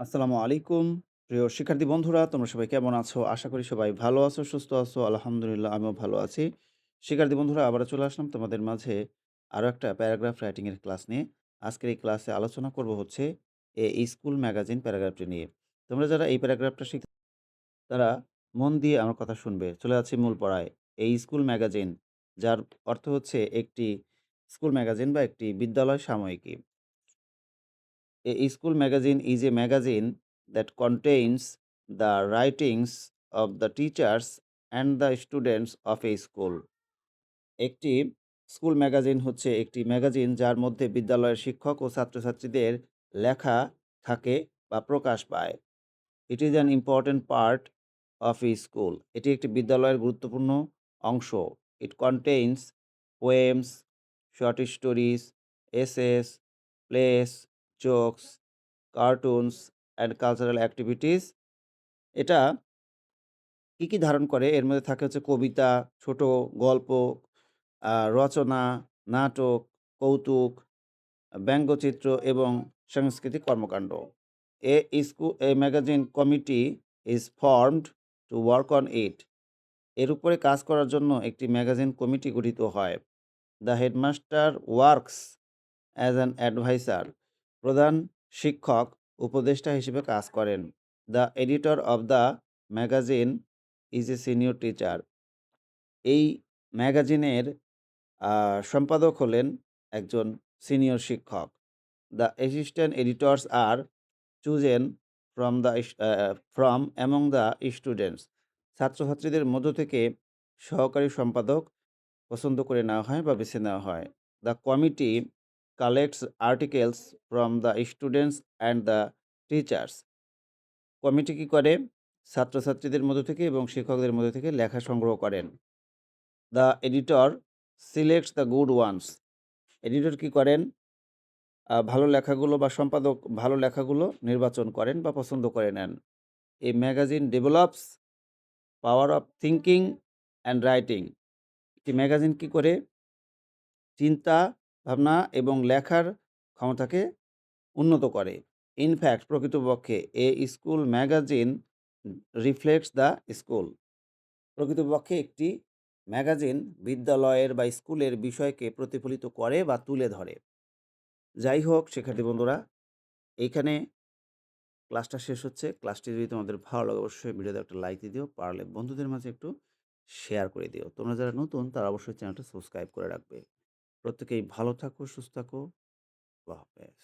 আসসালামু আলাইকুম। প্রিয় শিক্ষার্থী বন্ধুরা, তোমরা সবাই কেমন আছো? আশা করি সবাই ভালো আছো, সুস্থ আছো। আলহামদুলিল্লাহ আমিও ভালো আছি। শিক্ষার্থী বন্ধুরা, আবারও চলে আসলাম তোমাদের মাঝে আরো একটা প্যারাগ্রাফ রাইটিং এর ক্লাস নিয়ে। আজকের এই ক্লাসে আলোচনা করব হচ্ছে স্কুল ম্যাগাজিন প্যারাগ্রাফটি নিয়ে। তোমরা যারা এই প্যারাগ্রাফটা শিখতে তারা মন দিয়ে আমার কথা শুনবে। চলে যাচ্ছি মূল পড়ায়। এই স্কুল ম্যাগাজিন, যার অর্থ হচ্ছে একটি স্কুল ম্যাগাজিন বা একটি বিদ্যালয় সাময়িকী। A school magazine is a magazine that contains the writings of the teachers and the students of a school. একটি স্কুল ম্যাগাজিন হচ্ছে একটি ম্যাগাজিন যার মধ্যে বিদ্যালয়ের শিক্ষক ও ছাত্রছাত্রীদের লেখা থাকে বা প্রকাশ পায়। It is an important part of a school. এটি একটি বিদ্যালয়ের গুরুত্বপূর্ণ অংশ। It contains poems, short stories, essays, plays, jokes, cartoons and cultural activities. এটা কি ধারণ করে? এর মধ্যে থাকে হচ্ছে কবিতা, ছোট গল্প, রচনা, নাটক, কৌতুক, ব্যঙ্গচিত্র এবং সাংস্কৃতিক কর্মকাণ্ড। A magazine committee is formed to work on it. এর উপরে কাজ করার জন্য একটি ম্যাগাজিন কমিটি গঠিত হয়। The headmaster works as an adviser. প্রধান শিক্ষক উপদেষ্টা হিসেবে কাজ করেন। The editor of the magazine is a senior teacher. এই ম্যাগাজিনের সম্পাদক হলেন একজন সিনিয়র শিক্ষক। The assistant editors are chosen from among the students. ছাত্রছাত্রীদের মধ্য থেকে সহকারী সম্পাদক পছন্দ করে নেওয়া হয় বা বেছে নেওয়া হয়। The committee collects articles from the students and the teachers. Committee কি করে? ছাত্রছাত্রীদের মধ্য থেকে এবং শিক্ষকদের মধ্য থেকে লেখা সংগ্রহ করেন। The editor selects the good ones. Editor কি করেন? ভালো লেখাগুলো বা সম্পাদক ভালো লেখাগুলো নির্বাচন করেন বা পছন্দ করে নেন। A magazine develops power of thinking and writing. একটি ম্যাগাজিন কি করে? চিন্তা, ভাবনা এবং লেখার ক্ষমতাকে উন্নত করে। ইনফ্যাক্ট প্রকৃতপক্ষে school magazine reflects the school. প্রকৃতপক্ষে একটি ম্যাগাজিন বিদ্যালয়ের বা স্কুলের বিষয়কে প্রতিফলিত করে বা তুলে ধরে। যাই হোক শিক্ষার্থী বন্ধুরা, এইখানে ক্লাসটা শেষ হচ্ছে। ক্লাসটি যদি তোমাদের ভালো লাগে অবশ্যই ভিডিওতে একটা লাইক দিয়ে দিও। পারলে বন্ধুদের মাঝে একটু শেয়ার করে দিও। তোমরা যারা নতুন তারা অবশ্যই চ্যানেলটা সাবস্ক্রাইব করে রাখবে। প্রত্যেকেই ভালো থাকো, সুস্থ থাকো। আল্লাহ হাফেজ।